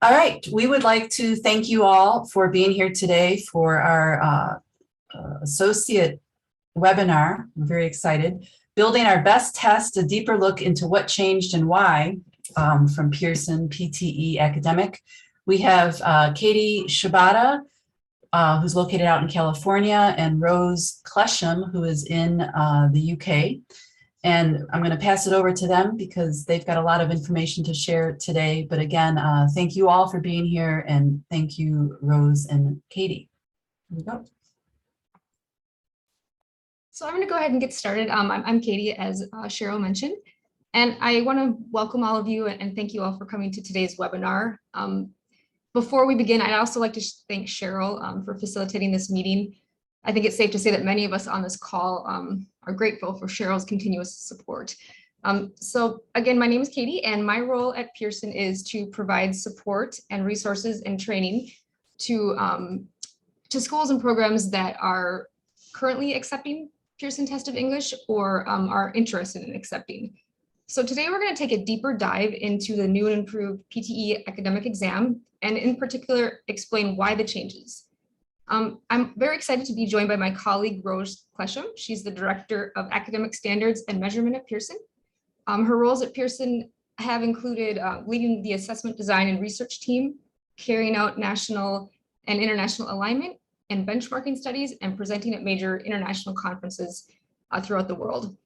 All right, we would like to thank you all for being here today for our associate webinar. I'm very excited. Building our best test, a deeper look into what changed and why, from Pearson PTE Academic. We have Katie Shibata, who's located out in California, and Rose Klesham, who is in the UK. And I'm going to pass it over to them because they've got a lot of information to share today. But again, thank you all for being here, and thank you, Rose and Katie. Here we go. So I'm going to go ahead and get started. I'm Katie, as Cheryl mentioned, and I want to welcome all of you and thank you all for coming to today's webinar. Before we begin, I'd also like to thank Cheryl for facilitating this meeting. I think it's safe to say that many of us on this call are grateful for Cheryl's continuous support. So again, my name is Katie, and my role at Pearson is to provide support and resources and training to schools and programs that are currently accepting Pearson Test of English or are interested in accepting. So today we're going to take a deeper dive into the new and improved PTE academic exam, and in particular explain why the changes. I'm very excited to be joined by my colleague, Rose Klesham. She's the Director of Academic Standards and Measurement at Pearson. Her roles at Pearson have included leading the assessment design and research team, carrying out national and international alignment and benchmarking studies, and presenting at major international conferences throughout the world.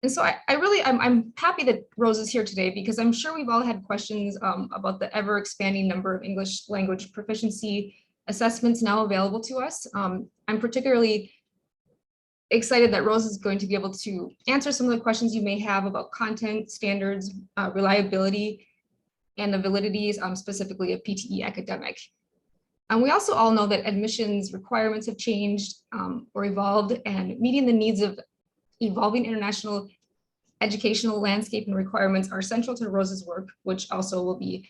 And so I'm happy that Rose is here today because I'm sure we've all had questions about the ever expanding number of English language proficiency assessments now available to us. I'm particularly excited that Rose is going to be able to answer some of the questions you may have about content, standards, reliability, and the validities specifically of PTE Academic. And we also all know that admissions requirements have changed or evolved, and meeting the needs of evolving international educational landscape and requirements are central to Rose's work, which also will be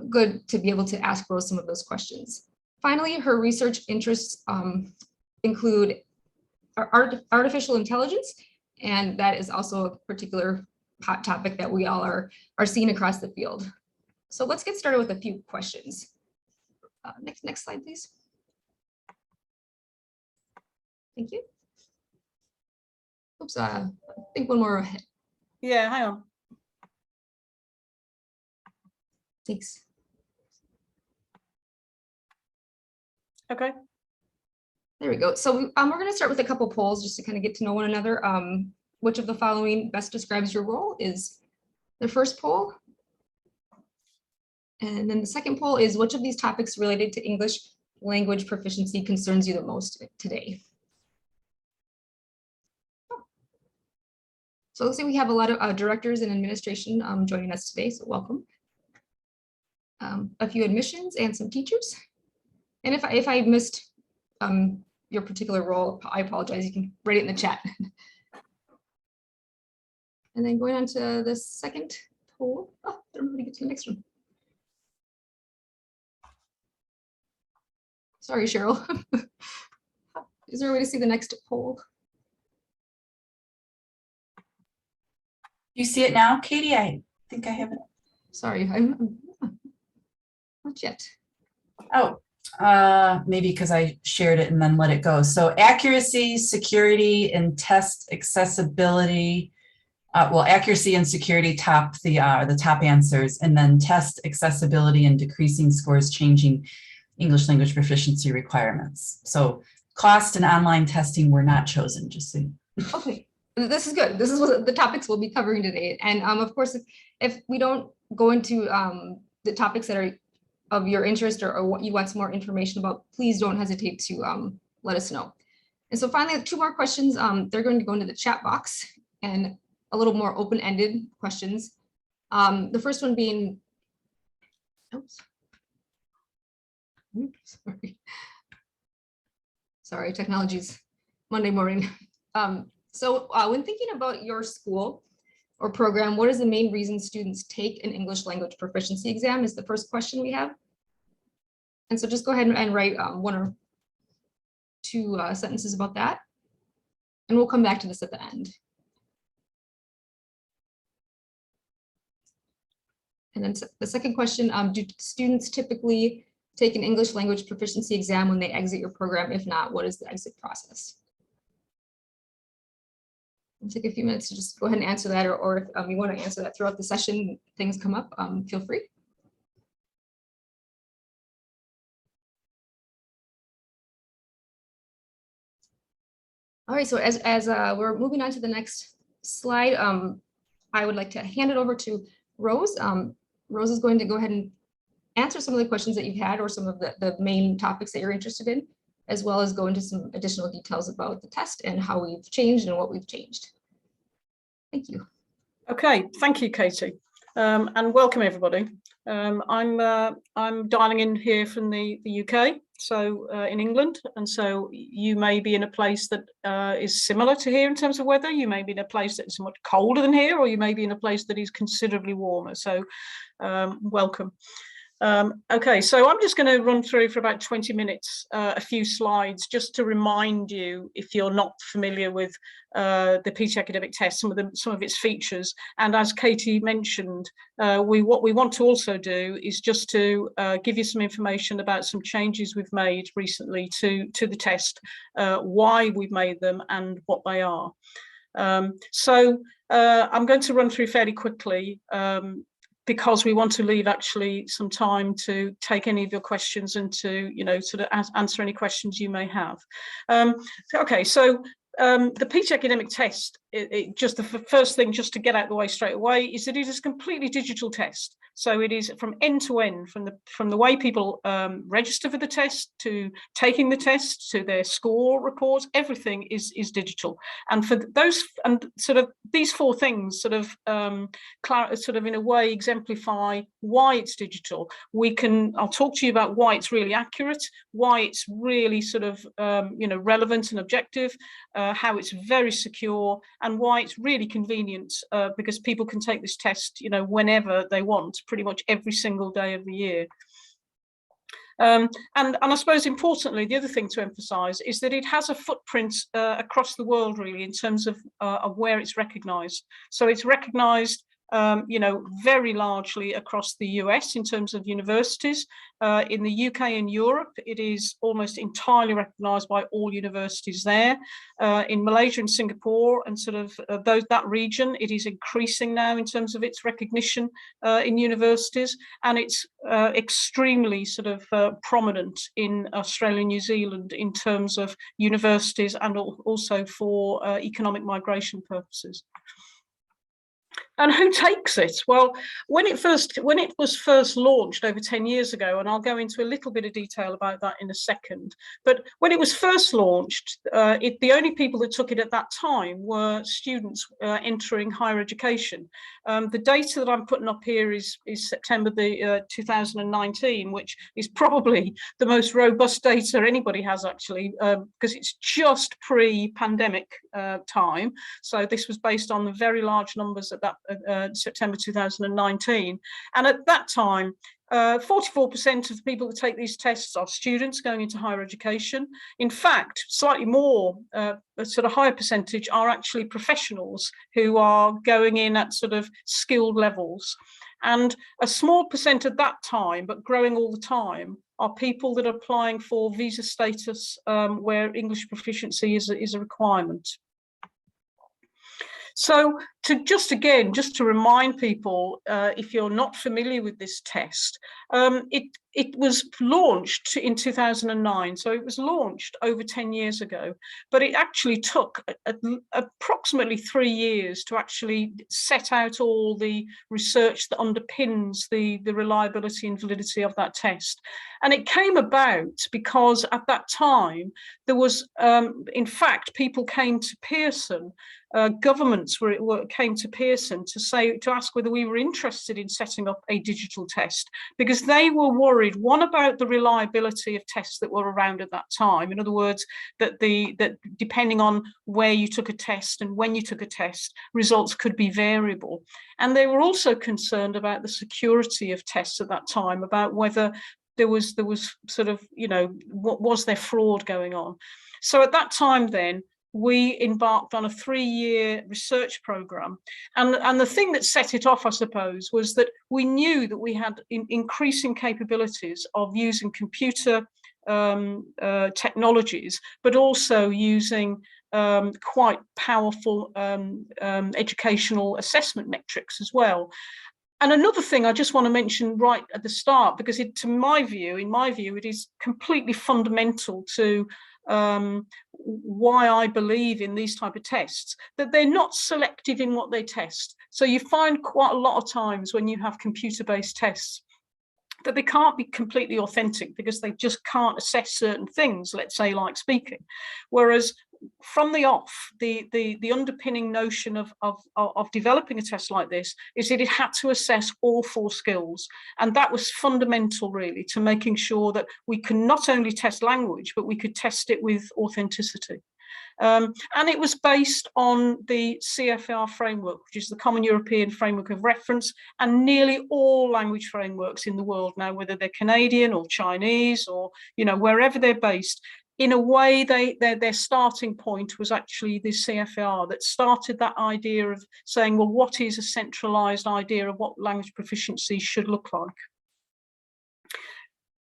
good to be able to ask Rose some of those questions. Finally, her research interests include artificial intelligence, and that is also a particular hot topic that we all are seeing across the field. So let's get started with a few questions. Next slide, please. Thank you. Oops, I think one more ahead. Yeah, hang on. Thanks. Okay. There we go. So we're going to start with a couple polls just to kind of get to know one another. Which of the following best describes your role is the first poll. And then the second poll is which of these topics related to English language proficiency concerns you the most today? So let's say we have a lot of directors and administration joining us today, so welcome. A few admissions and some teachers. And if I missed your particular role, I apologize. You can write it in the chat. And then going on to the second poll. Oh, I don't know how to get to the next one. Sorry, Cheryl. Is there a way to see the next poll? You see it now, Katie? I think I have it. Sorry, I'm not yet. Oh, maybe because I shared it and then let it go. So accuracy, security, and test accessibility. Well, accuracy and security top the top answers, and then test accessibility and decreasing scores changing English language proficiency requirements. So cost and online testing were not chosen, just so. Okay. This is good. This is what the topics we'll be covering today. And of course, if we don't go into the topics that are of your interest or what you want some more information about, please don't hesitate to let us know. And so finally, two more questions. They're going to go into the chat box and a little more open-ended questions. The first one being, oops. Sorry, technology's Monday morning. So when thinking about your school or program, what is the main reason students take an English language proficiency exam is the first question we have. And so just go ahead and write one or two sentences about that. And we'll come back to this at the end. And then the second question, do students typically take an English language proficiency exam when they exit your program? If not, what is the exit process? I'll take a few minutes to just go ahead and answer that, or if you want to answer that throughout the session, things come up, feel free. All right, so as we're moving on to the next slide, I would like to hand it over to Rose. Rose is going to go ahead and answer some of the questions that you've had, or some of the main topics that you're interested in, as well as go into some additional details about the test and how we've changed and what we've changed. Thank you. Okay, thank you, Katie, and welcome everybody. I'm dialing in here from the UK, so in England, and so you may be in a place that is similar to here in terms of weather. You may be in a place that is much colder than here, or you may be in a place that is considerably warmer. So welcome. Okay, so I'm just going to run through for about 20 minutes a few slides just to remind you, if you're not familiar with the PTE Academic Test, some of its features. And as Katie mentioned, what we want to also do is just to give you some information about some changes we've made recently to the test, why we've made them and what they are. So I'm going to run through fairly quickly, because we want to leave actually some time to take any of your questions and to, sort of answer any questions you may have. Okay, so the PTE Academic Test, just the first thing just to get out of the way straight away is that it is a completely digital test. So it is from end to end, from the way people register for the test, to taking the test, to their score reports, everything is digital. And for those, and sort of these four things sort of in a way exemplify why it's digital. I'll talk to you about why it's really accurate, why it's really sort of relevant and objective, how it's very secure, and why it's really convenient, because people can take this test, whenever they want, pretty much every single day of the year. And I suppose importantly, the other thing to emphasize is that it has a footprint across the world, really, in terms of where it's recognized. So it's recognized very largely across the US in terms of universities. In the UK and Europe, it is almost entirely recognised by all universities there. In Malaysia and Singapore and sort of that region, it is increasing now in terms of its recognition in universities, and it's extremely sort of prominent in Australia and New Zealand in terms of universities, and also for economic migration purposes. And who takes it? Well, when it was first launched over 10 years ago, and I'll go into a little bit of detail about that in a second, but when it was first launched, the only people that took it at that time were students entering higher education. The data that I'm putting up here is September 2019, which is probably the most robust data anybody has, actually, because it's just pre-pandemic time. So this was based on the very large numbers at that September 2019, and at that time 44% of the people that take these tests are students going into higher education. In fact, slightly more, a sort of higher percentage are actually professionals who are going in at sort of skilled levels, and a small percent at that time, but growing all the time, are people that are applying for visa status where English proficiency is a requirement. So just to remind people, if you're not familiar with this test, it was launched in 2009, so it was launched over 10 years ago, but it actually took approximately 3 years to actually set out all the research that underpins the reliability and validity of that test. And it came about because at that time there was, in fact, people came to Pearson. Governments came to Pearson to ask whether we were interested in setting up a digital test, because they were worried, one, about the reliability of tests that were around at that time. In other words, that depending on where you took a test and when you took a test, results could be variable. And they were also concerned about the security of tests at that time, about whether there was sort of, what was there fraud going on. So at that time then, we embarked on a 3-year research program. And the thing that set it off, I suppose, was that we knew that we had increasing capabilities of using computer technologies, but also using quite powerful educational assessment metrics as well. And another thing I just want to mention right at the start, because in my view, it is completely fundamental to why I believe in these type of tests, that they're not selective in what they test. So you find quite a lot of times when you have computer-based tests that they can't be completely authentic because they just can't assess certain things, let's say like speaking. Whereas from the off, the underpinning notion of developing a test like this is that it had to assess all 4 skills. And that was fundamental, really, to making sure that we can not only test language, but we could test it with authenticity. And it was based on the CFR framework, which is the Common European Framework of Reference, and nearly all language frameworks in the world now, whether they're Canadian or Chinese or, you know, wherever they're based, in a way, their starting point was actually the CFR that started that idea of saying, well, what is a centralized idea of what language proficiency should look like?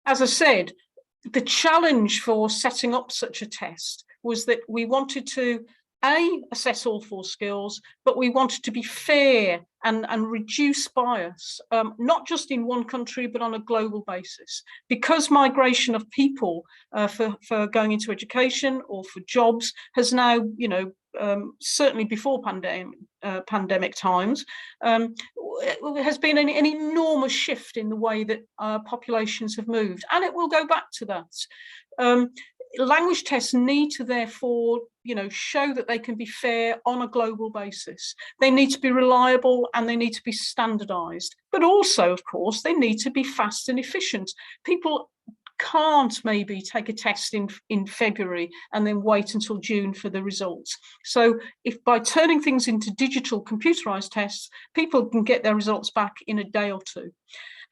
As I said, the challenge for setting up such a test was that we wanted to assess all 4 skills, but we wanted to be fair and reduce bias, not just in one country, but on a global basis. Because migration of people for going into education or for jobs has now, you know, certainly before pandemic times, has been an enormous shift in the way that populations have moved, and it will go back to that. Language tests need to therefore, you know, show that they can be fair on a global basis. They need to be reliable and they need to be standardized, but also, of course, they need to be fast and efficient. People can't maybe take a test in February and then wait until June for the results. So if by turning things into digital computerized tests, people can get their results back in a day or 2.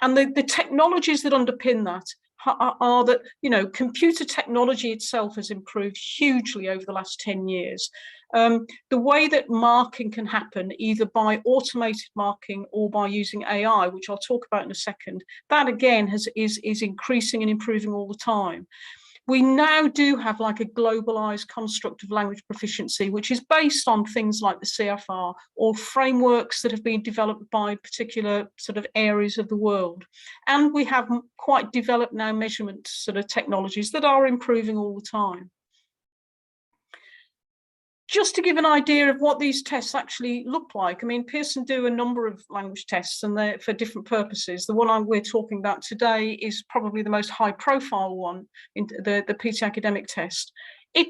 And the technologies that underpin that are that, you know, computer technology itself has improved hugely over the last 10 years. The way that marking can happen, either by automated marking or by using AI, which I'll talk about in a second, that again is increasing and improving all the time. We now do have like a globalized construct of language proficiency, which is based on things like the CFR or frameworks that have been developed by particular sort of areas of the world. And we have quite developed now measurement sort of technologies that are improving all the time. Just to give an idea of what these tests actually look like, I mean, Pearson do a number of language tests and they're for different purposes. The one we're talking about today is probably the most high profile one, in the PTE Academic test. It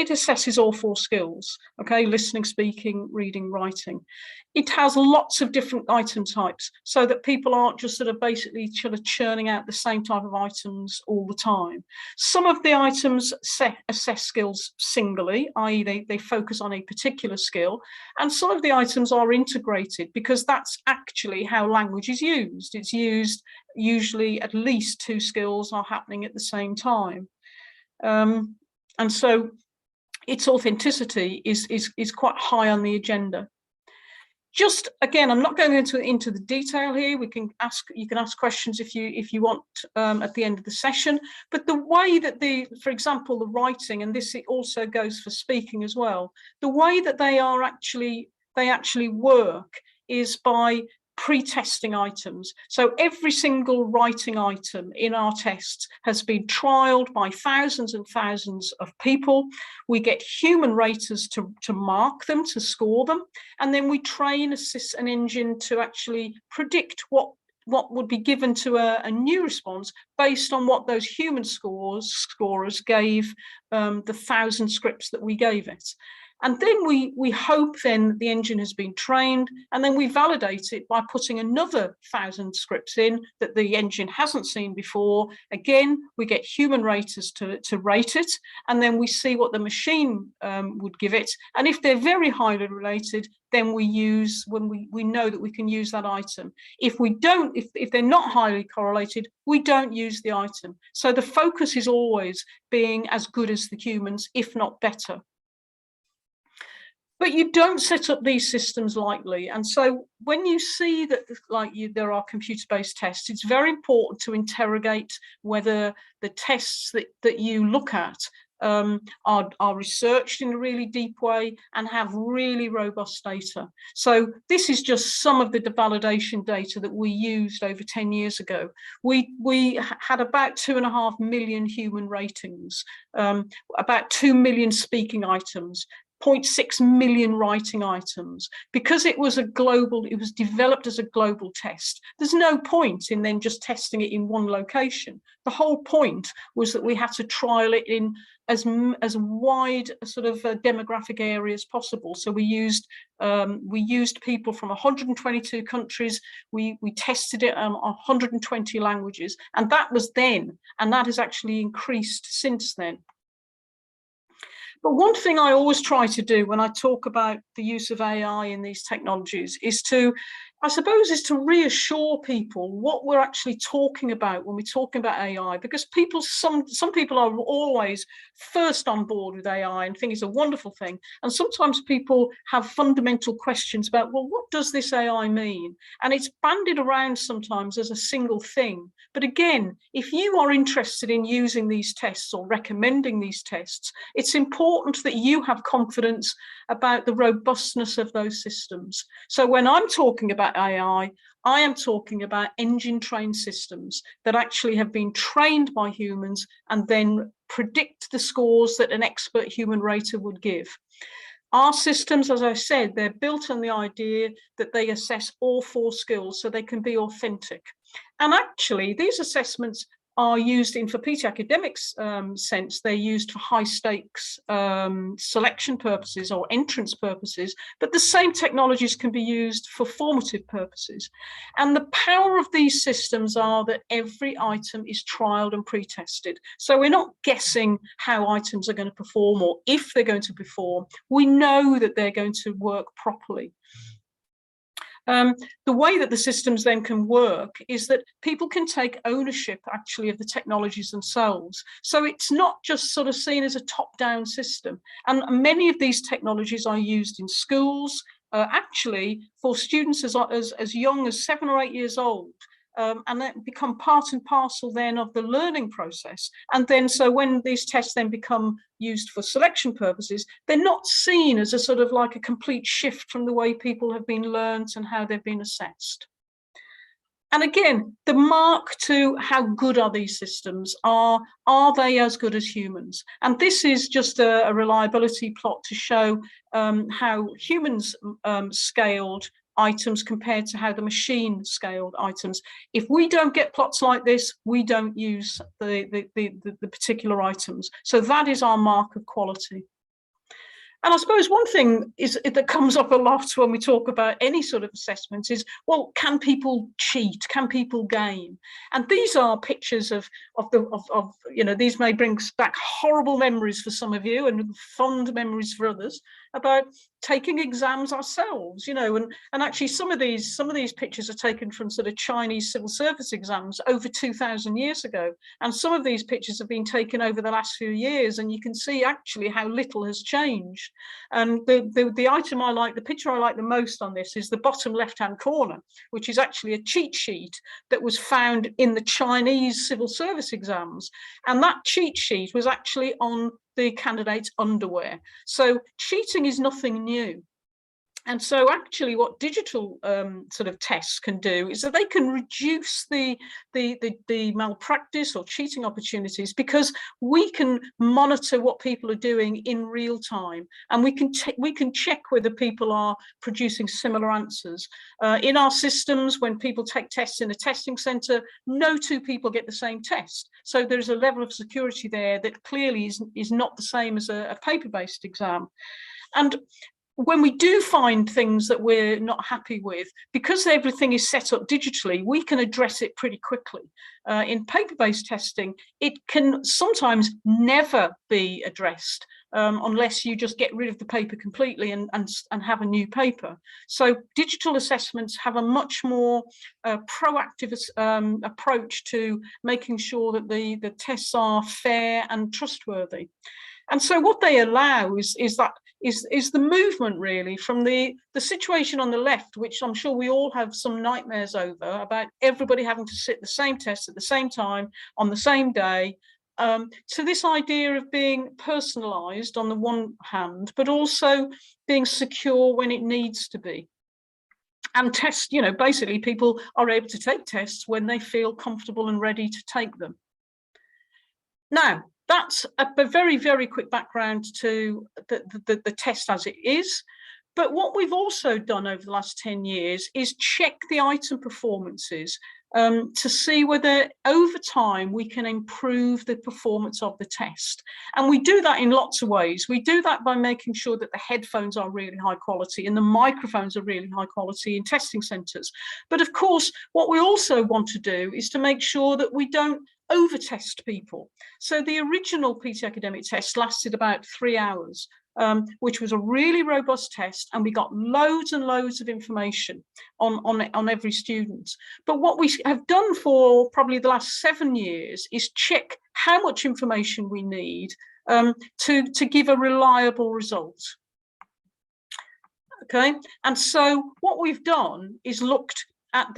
assesses all 4 skills, okay, listening, speaking, reading, writing. It has lots of different item types so that people aren't just sort of basically churning out the same type of items all the time. Some of the items assess skills singly, i.e. they focus on a particular skill, and some of the items are integrated because that's actually how language is used. It's used usually at least 2 skills are happening at the same time. And so its authenticity is quite high on the agenda. Just again, I'm not going into the detail here. You can ask questions if you want at the end of the session. But the way that for example, the writing, and this also goes for speaking as well, the way that they actually work is by pre-testing items. So every single writing item in our tests has been trialed by thousands and thousands of people. We get human raters to mark them, to score them, and then we train an engine to actually predict what would be given to a new response based on what those human scorers gave the 1,000 scripts that we gave it. And then we hope then the engine has been trained, and then we validate it by putting another 1,000 scripts in that the engine hasn't seen before. Again, we get human raters to rate it, and then we see what the machine would give it. And if they're very highly related, then we know that we can use that item. If we don't, if they're not highly correlated, we don't use the item. So the focus is always being as good as the humans, if not better. But you don't set up these systems lightly. And so when you see that there are computer-based tests, it's very important to interrogate whether the tests that you look at are researched in a really deep way and have really robust data. So this is just some of the validation data that we used over 10 years ago. We had about 2.5 million human ratings, about 2 million speaking items, 0.6 million writing items. Because it was developed as a global test, there's no point in then just testing it in one location. The whole point was that we had to trial it in as wide a sort of demographic area as possible. So we used people from 122 countries. We tested it on 120 languages, and that was then, and that has actually increased since then. But one thing I always try to do when I talk about the use of AI in these technologies is to reassure people what we're actually talking about when we're talking about AI, because some people are always first on board with AI and think it's a wonderful thing. And sometimes people have fundamental questions about, well, what does this AI mean? And it's bandied around sometimes as a single thing. But again, if you are interested in using these tests or recommending these tests, it's important that you have confidence about the robustness of those systems. So when I'm talking about AI, I am talking about engine-trained systems that actually have been trained by humans and then predict the scores that an expert human rater would give. Our systems, as I said, they're built on the idea that they assess all 4 skills so they can be authentic. And actually, these assessments are used for PTE Academic's sense, they're used for high stakes selection purposes or entrance purposes, but the same technologies can be used for formative purposes. And the power of these systems are that every item is trialed and pre-tested. So we're not guessing how items are going to perform or if they're going to perform. We know that they're going to work properly. The way that the systems then can work is that people can take ownership actually of the technologies themselves. So it's not just sort of seen as a top-down system. And many of these technologies are used in schools, actually for students as young as 7 or 8 years old. And that become part and parcel then of the learning process. And then so when these tests then become used for selection purposes, they're not seen as a sort of like a complete shift from the way people have been learnt and how they've been assessed. And again, the mark to how good are these systems are they as good as humans? And this is just a reliability plot to show how humans scaled items compared to how the machine scaled items. If we don't get plots like this, we don't use the particular items. So that is our mark of quality. And I suppose one thing that comes up a lot when we talk about any sort of assessments is, well, can people cheat? Can people game? And these are pictures of these may bring back horrible memories for some of you and fond memories for others about taking exams ourselves, and actually some of these pictures are taken from sort of Chinese civil service exams over 2,000 years ago. And some of these pictures have been taken over the last few years, and you can see actually how little has changed. And the item the picture I like the most on this is the bottom left-hand corner, which is actually a cheat sheet that was found in the Chinese civil service exams. And that cheat sheet was actually on the candidate's underwear. So cheating is nothing new. And so actually what digital sort of tests can do is that they can reduce the malpractice or cheating opportunities, because we can monitor what people are doing in real time, and we can check whether people are producing similar answers. In our systems, when people take tests in a testing center, no 2 people get the same test. So there's a level of security there that clearly is not the same as a paper-based exam. And when we do find things that we're not happy with, because everything is set up digitally, we can address it pretty quickly. In paper-based testing, it can sometimes never be addressed unless you just get rid of the paper completely and have a new paper. So digital assessments have a much more proactive approach to making sure that the tests are fair and trustworthy. And so what they allow is that is the movement really from the situation on the left, which I'm sure we all have some nightmares over, about everybody having to sit the same test at the same time on the same day, to this idea of being personalized on the one hand, but also being secure when it needs to be. And test, you know, basically people are able to take tests when they feel comfortable and ready to take them. Now, that's a very, very quick background to the test as it is. But what we've also done over the last 10 years is check the item performances to see whether over time we can improve the performance of the test. And we do that in lots of ways. We do that by making sure that the headphones are really high quality and the microphones are really high quality in testing centres. But of course, what we also want to do is to make sure that we don't over-test people. So the original PTE Academic test lasted about 3 hours. Which was a really robust test, and we got loads and loads of information on every student. But what we have done for probably the last 7 years is check how much information we need to give a reliable result. Okay, and so what we've done is looked at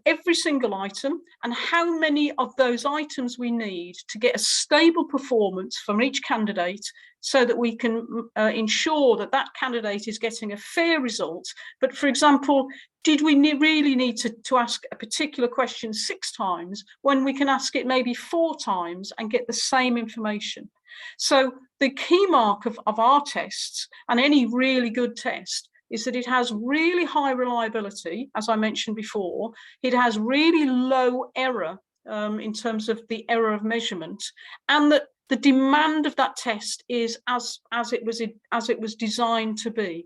every single item and how many of those items we need to get a stable performance from each candidate, so that we can ensure that that candidate is getting a fair result. But for example, did we really need to ask a particular question 6 times when we can ask it maybe 4 times and get the same information? So the key mark of our tests, and any really good test, is that it has really high reliability, as I mentioned before. It has really low error in terms of the error of measurement, and that the demand of that test is as it was designed to be.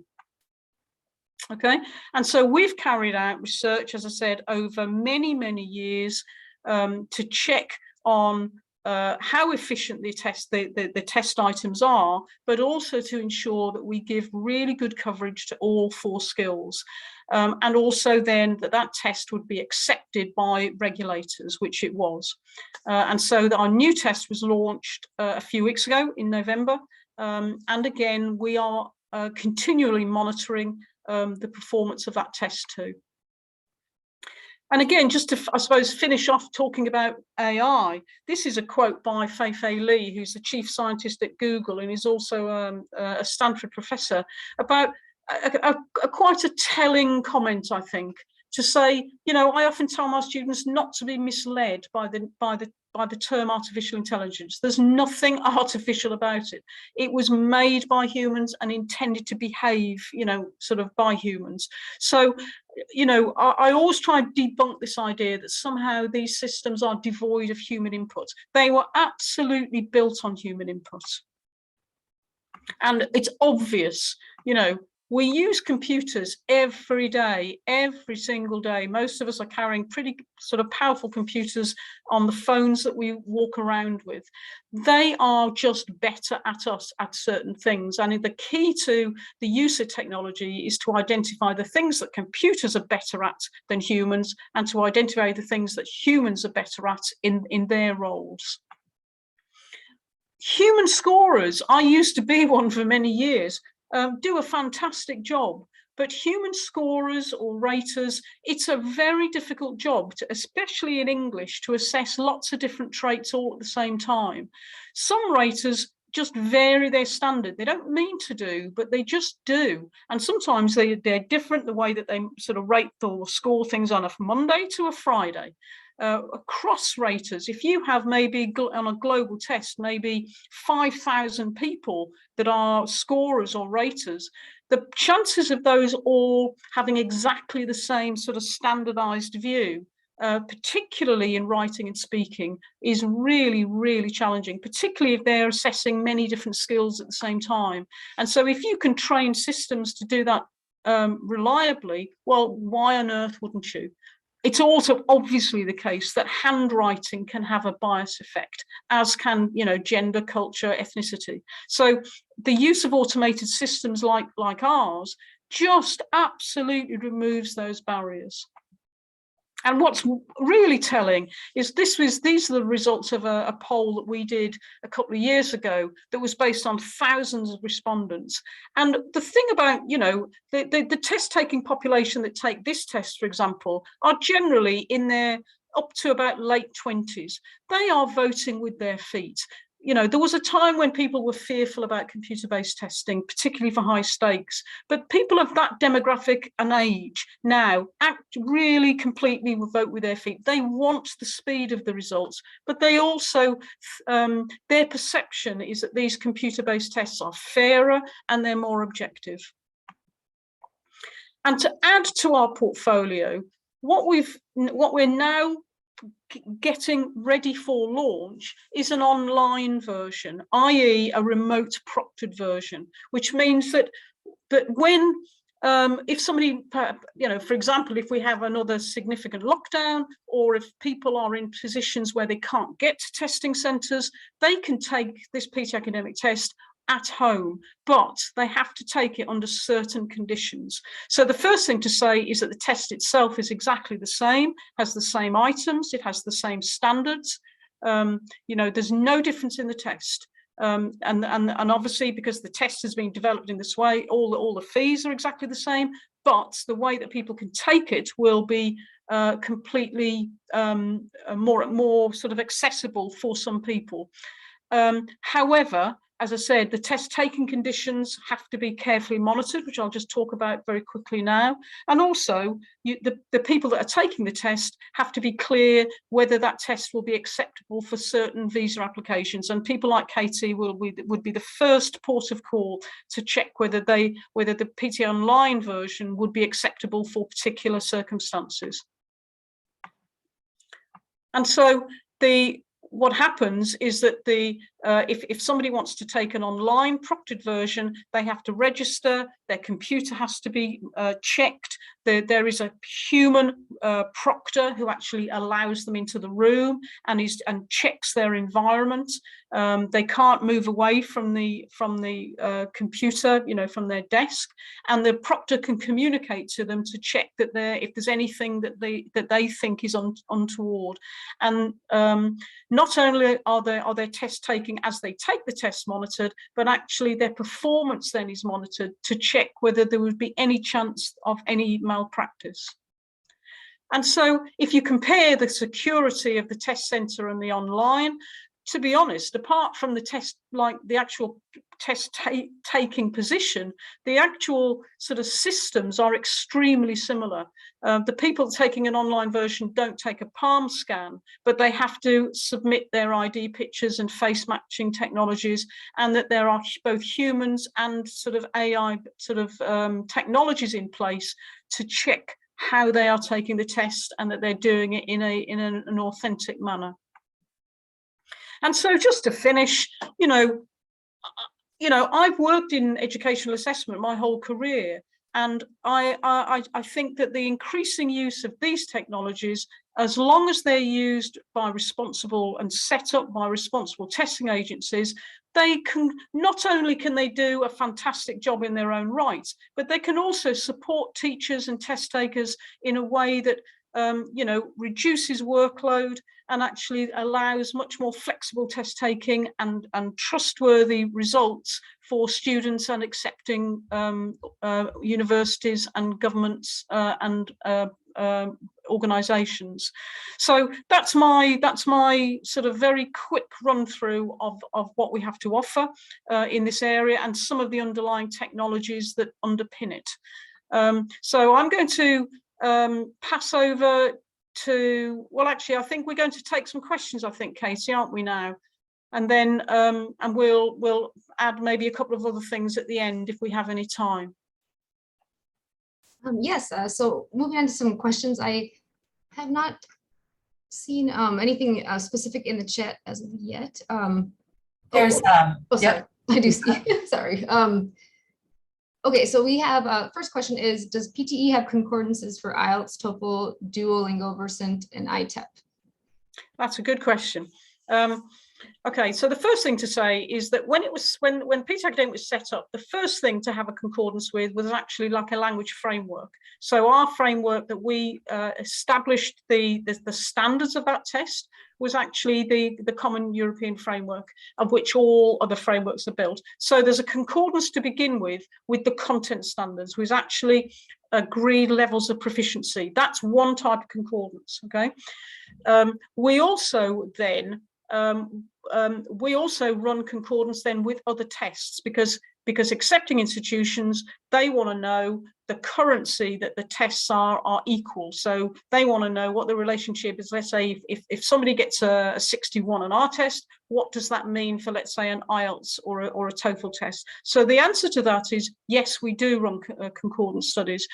Okay, and so we've carried out research, as I said, over many, many years to check on how efficient the test items are, but also to ensure that we give really good coverage to all 4 skills. And also then that test would be accepted by regulators, which it was. And so our new test was launched a few weeks ago in November. And again, we are continually monitoring the performance of that test too. And again, just to, I suppose, finish off talking about AI, this is a quote by Fei-Fei Li, who's the chief scientist at Google and is also a Stanford professor, about quite a telling comment, I think, to say, you know, I often tell my students not to be misled by the term artificial intelligence. There's nothing artificial about it. It was made by humans and intended to behave, you know, sort of by humans. So, you know, I always try and debunk this idea that somehow these systems are devoid of human input. They were absolutely built on human input. And it's obvious, you know, we use computers every day, every single day. Most of us are carrying pretty sort of powerful computers on the phones that we walk around with. They are just better at us at certain things. And the key to the use of technology is to identify the things that computers are better at than humans, and to identify the things that humans are better at in their roles. Human scorers, I used to be one for many years, do a fantastic job, but human scorers or raters, it's a very difficult job, especially in English, to assess lots of different traits all at the same time. Some raters just vary their standard. They don't mean to do, but they just do. And sometimes they're different, the way that they sort of rate or score things on a Monday to a Friday. Across raters, if you have maybe on a global test, maybe 5,000 people that are scorers or raters, the chances of those all having exactly the same sort of standardized view, particularly in writing and speaking, is really, really challenging, particularly if they're assessing many different skills at the same time. And so if you can train systems to do that reliably, well, why on earth wouldn't you? It's also obviously the case that handwriting can have a bias effect, as can, you know, gender, culture, ethnicity. So the use of automated systems like ours just absolutely removes those barriers. And what's really telling is these are the results of a poll that we did a couple of years ago that was based on thousands of respondents. And the thing about, you know, the test taking population that take this test, for example, are generally in their up to about late 20s. They are voting with their feet. You know, there was a time when people were fearful about computer-based testing, particularly for high stakes, but people of that demographic and age now act really completely vote with their feet. They want the speed of the results, but they also, their perception is that these computer-based tests are fairer and they're more objective. And to add to our portfolio, what we're now getting ready for launch is an online version, i.e. a remote proctored version, which means that when if somebody, you know, for example, if we have another significant lockdown, or if people are in positions where they can't get to testing centres, they can take this PTE academic test at home, but they have to take it under certain conditions. So the first thing to say is that the test itself is exactly the same, has the same items, it has the same standards. You know, there's no difference in the test. And obviously, because the test has been developed in this way, all the fees are exactly the same, but the way that people can take it will be completely more sort of accessible for some people. However, as I said, the test taking conditions have to be carefully monitored, which I'll just talk about very quickly now. And also, the people that are taking the test have to be clear whether that test will be acceptable for certain visa applications. And people like Katie would be the first port of call to check whether the PTE Online version would be acceptable for particular circumstances. And so what happens is that if somebody wants to take an online proctored version, they have to register, their computer has to be checked, there is a human proctor who actually allows them into the room and checks their environment. They can't move away from the computer, you know, from their desk, and the proctor can communicate to them to check that if there's anything that they think is untoward. And not only are their test taking as they take the test monitored, but actually their performance then is monitored to check whether there would be any chance of any malpractice. And so if you compare the security of the test center and the online, to be honest, apart from the test, like the actual test taking position, the actual sort of systems are extremely similar. The people taking an online version don't take a palm scan, but they have to submit their ID pictures and face matching technologies, and that there are both humans and sort of AI sort of technologies in place to check how they are taking the test and that they're doing it in an authentic manner. And so just to finish, you know, I've worked in educational assessment my whole career, and I think that the increasing use of these technologies, as long as they're used by responsible and set up by responsible testing agencies, they can not only can they do a fantastic job in their own right, but they can also support teachers and test takers in a way that you know, reduces workload and actually allows much more flexible test taking and trustworthy results for students and accepting universities and governments and organisations. So that's my sort of very quick run through of what we have to offer in this area and some of the underlying technologies that underpin it. So I'm going to pass over to, well, actually, I think we're going to take some questions, I think, Katie, aren't we now? And then and we'll add maybe a couple of other things at the end if we have any time. Yes, so moving on to some questions. I have not seen anything specific in the chat as of yet. There's sorry, yep. I do see. Sorry. Okay, so we have first question is, does PTE have concordances for IELTS, TOEFL, Duolingo, Versant, and ITEP? That's a good question. Okay, so the first thing to say is that when PTE Academic was set up, the first thing to have a concordance with was actually like a language framework. So our framework that we established the standards of that test was actually the common European framework, of which all other frameworks are built. So there's a concordance to begin with the content standards, which actually agreed levels of proficiency. That's one type of concordance. Okay, we also then we also run concordance then with other tests, because accepting institutions, they want to know the currency that the tests are equal. So they want to know what the relationship is. Let's say if somebody gets a 61 on our test, what does that mean for, let's say, an IELTS or a TOEFL test? So the answer to that is yes, we do run concordance studies.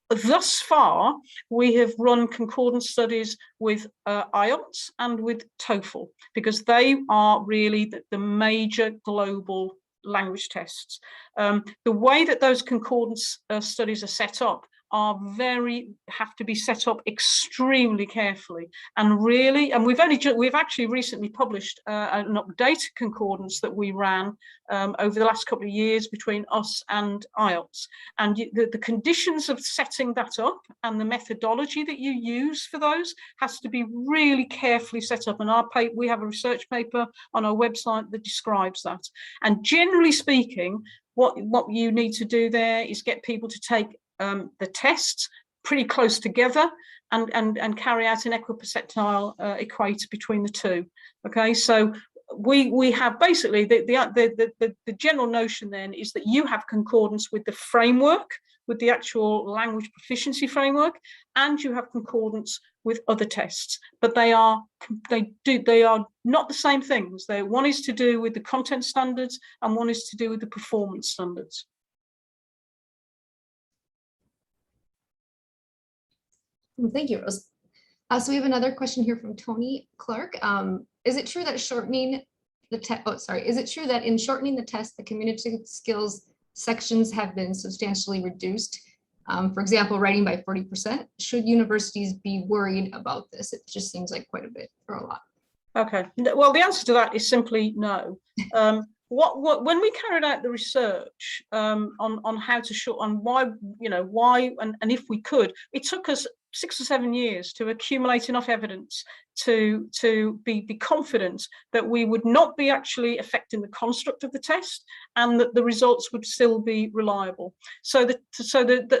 Thus far, we have run concordance studies with IELTS and with TOEFL, because they are really the major global language tests. The way that those concordance studies are set up have to be set up extremely carefully, and we've actually recently published an updated concordance that we ran over the last couple of years between us and IELTS, and the conditions of setting that up and the methodology that you use for those has to be really carefully set up. And we have a research paper on our website that describes that. And generally speaking, what you need to do there is get people to take the tests pretty close together and carry out an equipercentile equator between the two. Okay, so we have basically the general notion then is that you have concordance with the framework, with the actual language proficiency framework, and you have concordance with other tests, but they are not the same things. One is to do with the content standards and one is to do with the performance standards. Thank you, Rose. So we have another question here from Tony Clark. Is it true that in shortening the test, the communicative skills sections have been substantially reduced? For example, writing by 40%. Should universities be worried about this? It just seems like quite a bit or a lot. Okay, well, the answer to that is simply no. When we carried out the research on how to shorten, why, and if we could, it took us 6 or 7 years to accumulate enough evidence to be confident that we would not be actually affecting the construct of the test and that the results would still be reliable. So that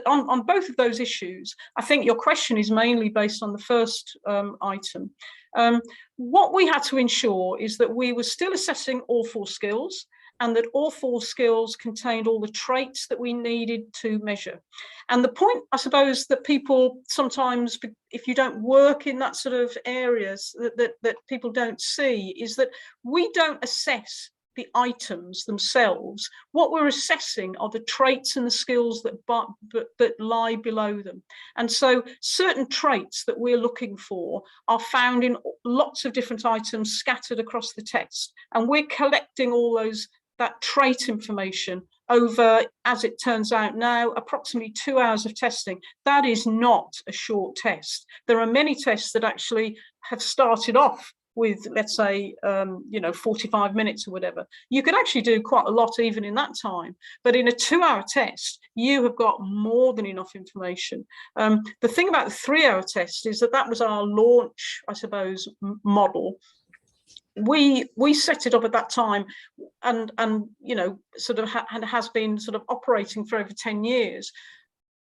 on both of those issues, I think your question is mainly based on the first item. What we had to ensure is that we were still assessing all 4 skills, and that all 4 skills contained all the traits that we needed to measure. And the point, I suppose, that people sometimes, if you don't work in that sort of areas, that people don't see is that we don't assess the items themselves. What we're assessing are the traits and the skills that lie below them. And so certain traits that we're looking for are found in lots of different items scattered across the text. And we're collecting all that trait information over, as it turns out now, approximately 2 hours of testing. That is not a short test. There are many tests that actually have started off with, let's say, 45 minutes or whatever. You could actually do quite a lot even in that time. But in a 2-hour test, you have got more than enough information. The thing about the 3-hour test is that was our launch, I suppose, model. We set it up at that time and sort of has been sort of operating for over 10 years.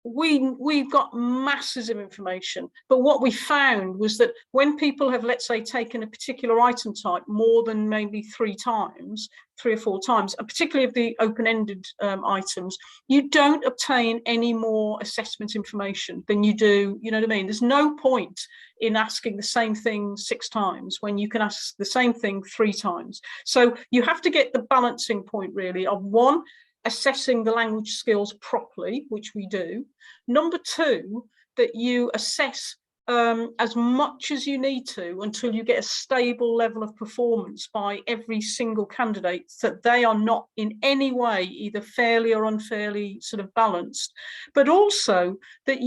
We've got masses of information, but what we found was that when people have, let's say, taken a particular item type more than maybe 3 or 4 times, and particularly of the open-ended items, you don't obtain any more assessment information than you do, you know what I mean? There's no point in asking the same thing 6 times when you can ask the same thing 3 times. So you have to get the balancing point really of 1, assessing the language skills properly, which we do. Number 2, that you assess as much as you need to until you get a stable level of performance by every single candidate, so that they are not in any way either fairly or unfairly sort of balanced. But also that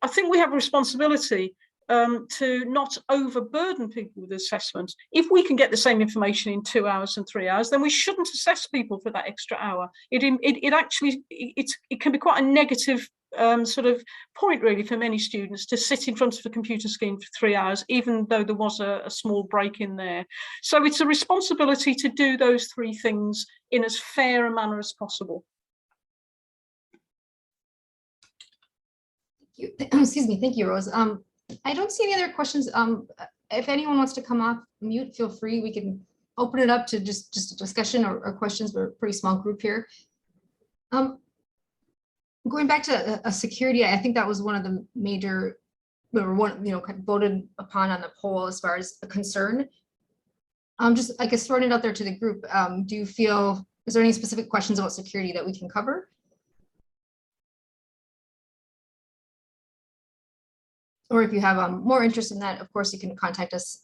I think we have a responsibility to not overburden people with assessment. If we can get the same information in 2 hours and 3 hours, then we shouldn't assess people for that extra hour. It actually can be quite a negative sort of point really for many students to sit in front of a computer screen for 3 hours, even though there was a small break in there. So it's a responsibility to do those three things in as fair a manner as possible. Excuse me, thank you, Rose. I don't see any other questions. If anyone wants to come off mute, feel free. We can open it up to just a discussion or questions. We're a pretty small group here. Going back to security, I think that was one of the major, kind of voted upon on the poll as far as a concern. Just, I guess, throwing it out there to the group. Do you feel, is there any specific questions about security that we can cover? Or if you have more interest in that, of course, you can contact us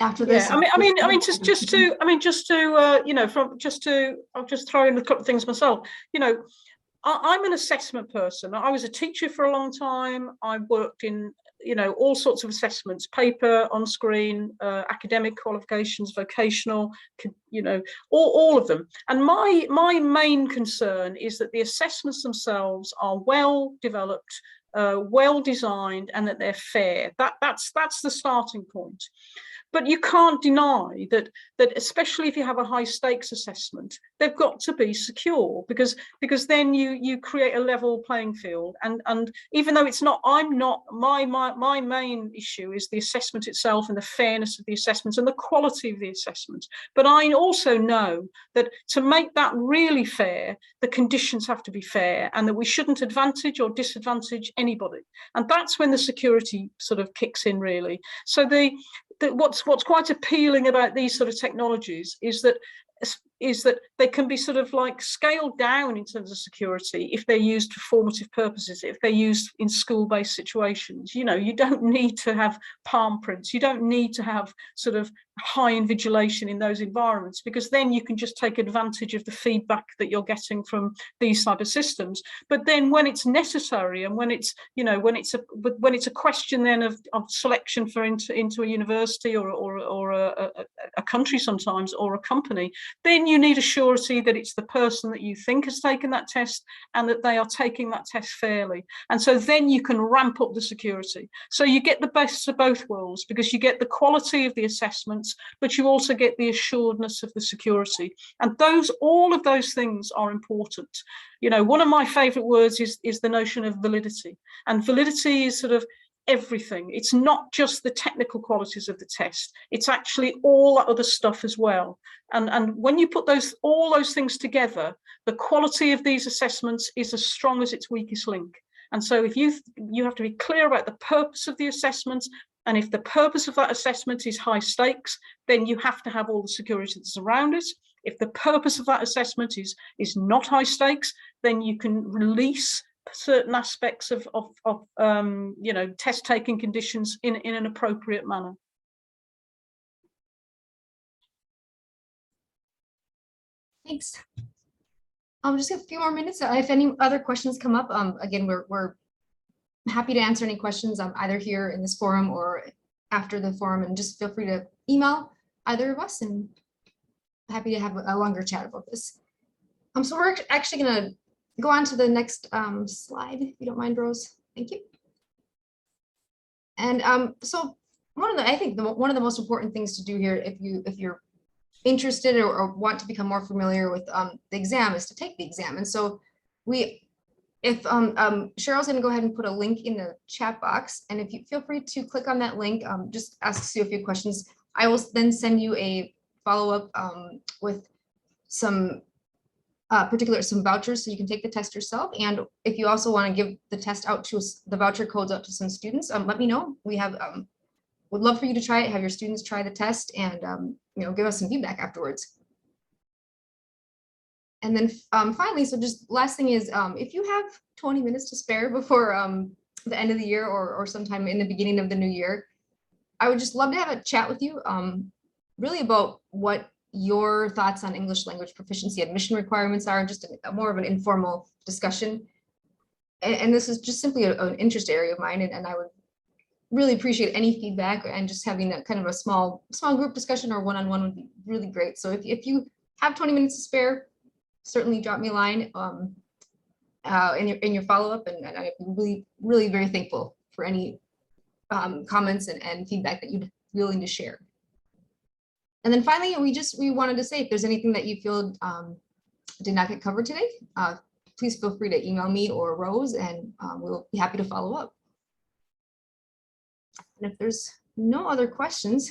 after this. Yeah, I'll just throw in a couple of things myself. You know, I'm an assessment person. I was a teacher for a long time. I worked in, all sorts of assessments, paper, on screen, academic qualifications, vocational, all of them. And my main concern is that the assessments themselves are well developed, well designed, and that they're fair. That's the starting point. But you can't deny that especially if you have a high stakes assessment, they've got to be secure, because then you create a level playing field. And even though it's not, my main issue is the assessment itself and the fairness of the assessment and the quality of the assessment. But I also know that to make that really fair, the conditions have to be fair, and that we shouldn't advantage or disadvantage anybody. And that's when the security sort of kicks in, really. So what's quite appealing about these sort of technologies is that they can be sort of like scaled down in terms of security if they're used for formative purposes, if they're used in school-based situations. You don't need to have palm prints, you don't need to have sort of high invigilation in those environments, because then you can just take advantage of the feedback that you're getting from these type of systems. But then when it's necessary, and when it's a question then of selection for into a university or a country sometimes, or a company, then you need a surety that it's the person that you think has taken that test and that they are taking that test fairly. And so then you can ramp up the security. So you get the best of both worlds, because you get the quality of the assessments, but you also get the assuredness of the security. And all of those things are important. One of my favorite words is the notion of validity. And validity is sort of everything. It's not just the technical qualities of the test, it's actually all that other stuff as well. And when you put all those things together, the quality of these assessments is as strong as its weakest link. And so if you have to be clear about the purpose of the assessment, and if the purpose of that assessment is high stakes, then you have to have all the security that's around it. If the purpose of that assessment is not high stakes, then you can release certain aspects of test taking conditions in an appropriate manner. Thanks. Just a few more minutes. If any other questions come up, again, we're happy to answer any questions either here in this forum or after the forum, and just feel free to email either of us, and happy to have a longer chat about this. So we're actually going to go on to the next slide, if you don't mind, Rose. Thank you. And so I think one of the most important things to do here, if you're interested or want to become more familiar with the exam, is to take the exam. And so Cheryl's going to go ahead and put a link in the chat box, and if you feel free to click on that link, just ask you a few questions. I will then send you a follow-up with some vouchers so you can take the test yourself. And if you also want to give the test out to the voucher codes out to some students, let me know. We have would love for you to try it, have your students try the test, and give us some feedback afterwards. And then finally, so just last thing is, if you have 20 minutes to spare before the end of the year or sometime in the beginning of the new year, I would just love to have a chat with you really about what your thoughts on English language proficiency admission requirements are, just more of an informal discussion. And this is just simply an interest area of mine, and I would really appreciate any feedback, and just having that kind of a small group discussion or one-on-one would be really great. So if you have 20 minutes to spare, certainly drop me a line in your follow-up, and I'd be really very thankful for any comments and feedback that you'd be willing to share. And then finally, we wanted to say, if there's anything that you feel did not get covered today, please feel free to email me or Rose, and we'll be happy to follow up. And if there's no other questions,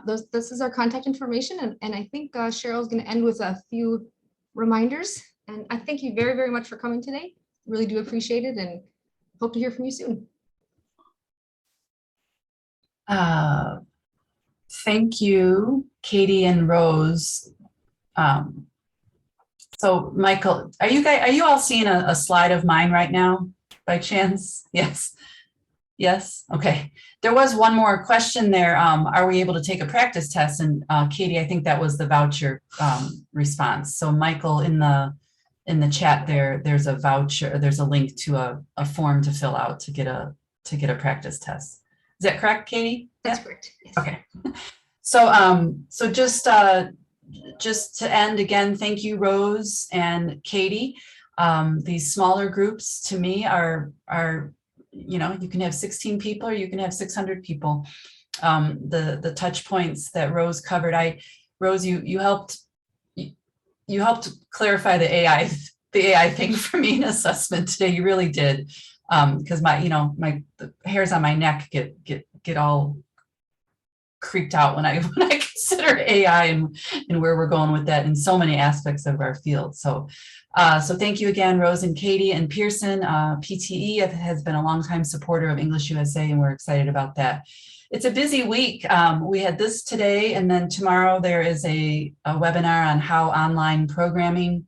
this is our contact information, and I think Cheryl's going to end with a few reminders. And I thank you very, very much for coming today. Really do appreciate it, and hope to hear from you soon. Thank you, Katie and Rose. So Michael, are you all seeing a slide of mine right now by chance? Yes. Yes. Okay. There was one more question there. Are we able to take a practice test? And Katie, I think that was the voucher response. So Michael, in the chat there's a voucher. There's a link to a form to fill out to get a practice test. Is that correct, Katie? That's Yeah? correct. Yes. Okay. So just to end again, thank you, Rose and Katie. These smaller groups to me are, you know, you can have 16 people or you can have 600 people. The touch points that Rose covered, Rose, you helped clarify the AI thing for me in assessment today. You really did. Because the hairs on my neck get all creeped out when I consider AI and where we're going with that in so many aspects of our field. So thank you again, Rose and Katie and Pearson. PTE has been a longtime supporter of EnglishUSA, and we're excited about that. It's a busy week. We had this today, and then tomorrow there is a webinar on how online programming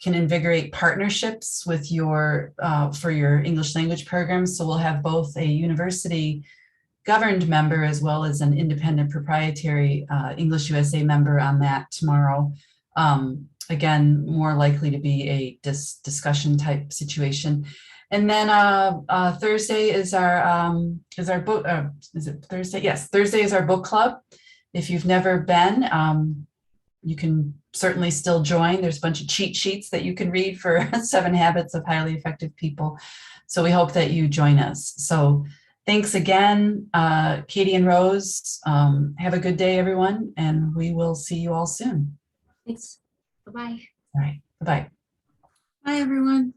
can invigorate partnerships with for your English language programs. So we'll have both a university governed member as well as an independent proprietary EnglishUSA member on that tomorrow. Again, more likely to be a discussion type situation. And then Thursday is our book. Is it Thursday? Yes, Thursday is our book club. If you've never been, you can certainly still join. There's a bunch of cheat sheets that you can read for 7 Habits of Highly Effective People. So we hope that you join us. So thanks again, Katie and Rose. Have a good day, everyone, and we will see you all soon. Thanks. Bye-bye. All right. Bye-bye. Bye, everyone.